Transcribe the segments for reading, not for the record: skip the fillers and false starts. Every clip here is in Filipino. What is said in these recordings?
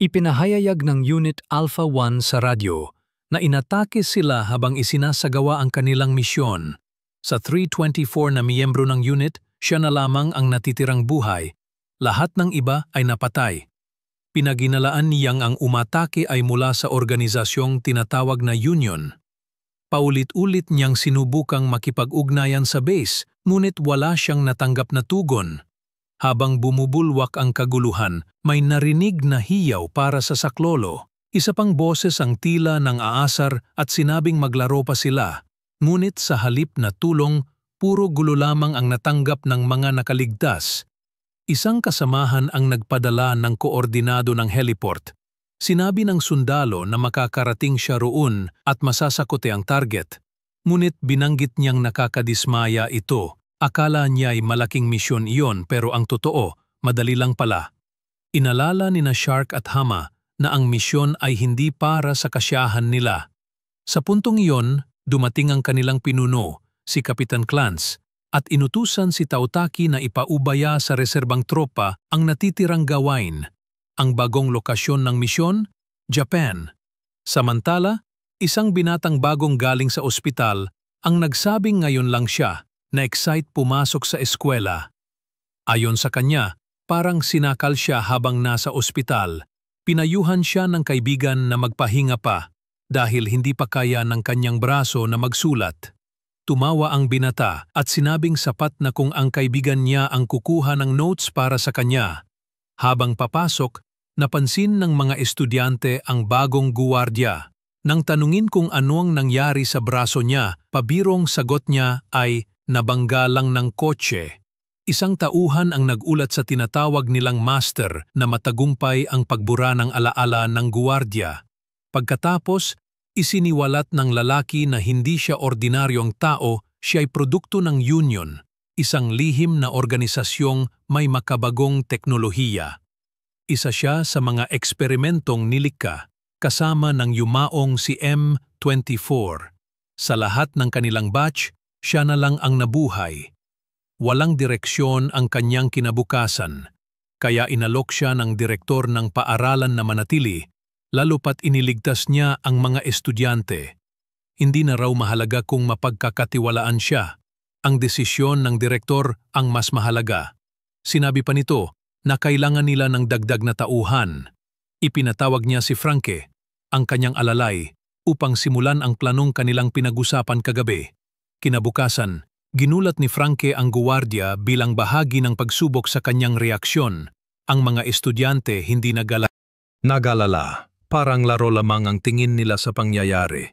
Ipinahayag ng Unit Alpha 1 sa radyo na inatake sila habang isinasagawa ang kanilang misyon. Sa 324 na miyembro ng unit, siya na lamang ang natitirang buhay. Lahat ng iba ay napatay. Pinaginalaan niyang ang umatake ay mula sa organisasyong tinatawag na Union. Paulit-ulit niyang sinubukang makipag-ugnayan sa base, ngunit wala siyang natanggap na tugon. Habang bumubulwak ang kaguluhan, may narinig na hiyaw para sa saklolo. Isa pang boses ang tila ng aasar at sinabing maglaro pa sila. Ngunit sa halip na tulong, puro gulo lamang ang natanggap ng mga nakaligtas. Isang kasamahan ang nagpadala ng koordinado ng heliport. Sinabi ng sundalo na makakarating siya roon at masasakote ang target. Ngunit binanggit niyang nakakadismaya ito. Akala niya ay malaking misyon iyon pero ang totoo, madali lang pala. Inalala ni na Shark at Hama na ang misyon ay hindi para sa kasiyahan nila. Sa puntong iyon, dumating ang kanilang pinuno, si Kapitan Clance, at inutusan si Tautaki na ipaubaya sa reserbang tropa ang natitirang gawain. Ang bagong lokasyon ng misyon, Japan. Samantala, isang binatang bagong galing sa ospital ang nagsabing ngayon lang siya na-excite pumasok sa eskwela. Ayon sa kanya, parang sinakal siya habang nasa ospital. Pinayuhan siya ng kaibigan na magpahinga pa dahil hindi pa kaya ng kanyang braso na magsulat. Tumawa ang binata at sinabing sapat na kung ang kaibigan niya ang kukuha ng notes para sa kanya. Habang papasok, napansin ng mga estudyante ang bagong guwardya. Nang tanungin kung ano ang nangyari sa braso niya, pabirong sagot niya ay nabangga lang ng kotse. Isang tauhan ang nagulat sa tinatawag nilang master na matagumpay ang pagbura ng alaala ng guwardya. Pagkatapos, isiniwalat ng lalaki na hindi siya ordinaryong tao, siya ay produkto ng Union, isang lihim na organisasyong may makabagong teknolohiya. Isa siya sa mga eksperimentong nilikha, kasama ng yumaong si M24. Sa lahat ng kanilang batch, siya na lang ang nabuhay. Walang direksyon ang kanyang kinabukasan, kaya inalok siya ng direktor ng paaralan na manatili, lalo pat iniligtas niya ang mga estudyante. Hindi na raw mahalaga kung mapagkakatiwalaan siya. Ang desisyon ng direktor ang mas mahalaga. Sinabi pa nito na kailangan nila ng dagdag na tauhan. Ipinatawag niya si Franke, ang kanyang alalay, upang simulan ang planong kanilang pinag-usapan kagabi. Kinabukasan, ginulat ni Franke ang guwardya bilang bahagi ng pagsubok sa kanyang reaksyon. Ang mga estudyante hindi nagalala, parang laro lamang ang tingin nila sa pangyayari.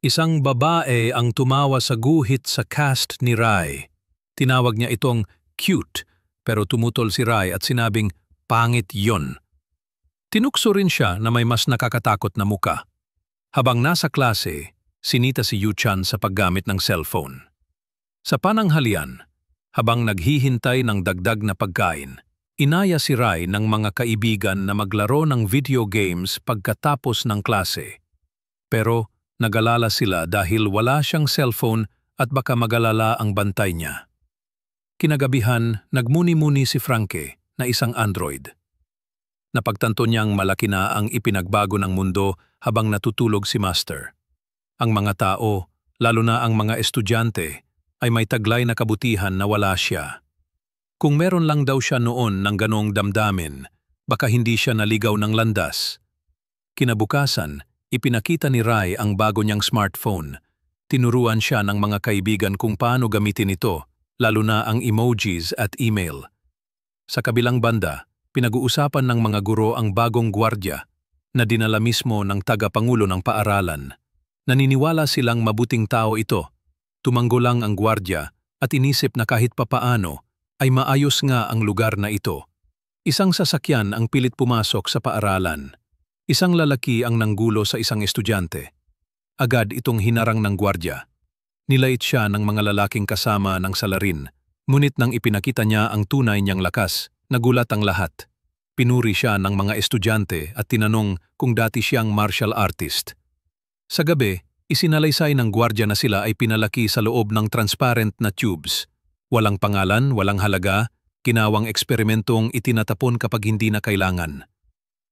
Isang babae ang tumawa sa guhit sa cast ni Rai. Tinawag niya itong cute, pero tumutol si Rai at sinabing pangit yon. Tinukso rin siya na may mas nakakatakot na muka. Habang nasa klase, sinita si Yu-chan sa paggamit ng cellphone. Sa pananghalian, habang naghihintay ng dagdag na pagkain, inaya si Rai ng mga kaibigan na maglaro ng video games pagkatapos ng klase. Pero nagalala sila dahil wala siyang cellphone at baka magalala ang bantay niya. Kinagabihan, nagmuni-muni si Franke na isang android. Napagtanto niyang malaki na ang ipinagbago ng mundo habang natutulog si Master. Ang mga tao, lalo na ang mga estudyante, ay may taglay na kabutihan na wala siya. Kung meron lang daw siya noon ng ganong damdamin, baka hindi siya naligaw ng landas. Kinabukasan, ipinakita ni Rai ang bago niyang smartphone. Tinuruan siya ng mga kaibigan kung paano gamitin ito, lalo na ang emojis at email. Sa kabilang banda, pinag-uusapan ng mga guro ang bagong gwardya na dinala mismo ng tagapangulo ng paaralan. Naniniwala silang mabuting tao ito. Tumanggo lang ang gwardya at inisip na kahit papaano ay maayos nga ang lugar na ito. Isang sasakyan ang pilit pumasok sa paaralan. Isang lalaki ang nanggulo sa isang estudyante. Agad itong hinarang ng gwardya. Nilait siya ng mga lalaking kasama ng salarin, ngunit nang ipinakita niya ang tunay niyang lakas, nagulat ang lahat. Pinuri siya ng mga estudyante at tinanong kung dati siyang martial artist. Sa gabi, isinalaysay ng gwardya na sila ay pinalaki sa loob ng transparent na tubes. Walang pangalan, walang halaga, ginawang eksperimentong itinatapon kapag hindi na kailangan.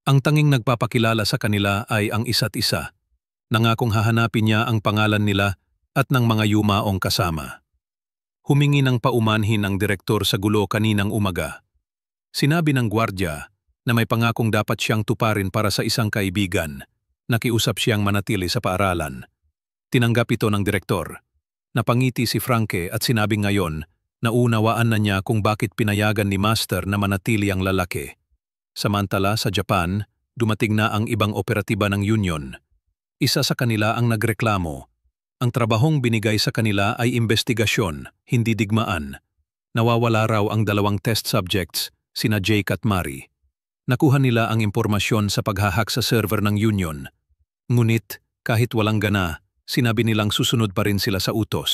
Ang tanging nagpapakilala sa kanila ay ang isa't isa. Nangakong hahanapin niya ang pangalan nila at ng mga yumaong kasama. Humingi ng paumanhin ang direktor sa gulo kaninang umaga. Sinabi ng gwardya na may pangakong dapat siyang tuparin para sa isang kaibigan. Nakiusap siyang manatili sa paaralan. Tinanggap ito ng direktor. Napangiti si Franke at sinabi ngayon na unawaan na niya kung bakit pinayagan ni Master na manatili ang lalaki. Samantala sa Japan, dumating na ang ibang operatiba ng Union. Isa sa kanila ang nagreklamo. Ang trabahong binigay sa kanila ay investigasyon, hindi digmaan. Nawawala raw ang 2 test subjects, sina Jake at Mari. Nakuha nila ang impormasyon sa paghahack sa server ng Union. Ngunit, kahit walang gana, sinabi nilang susunod pa rin sila sa utos.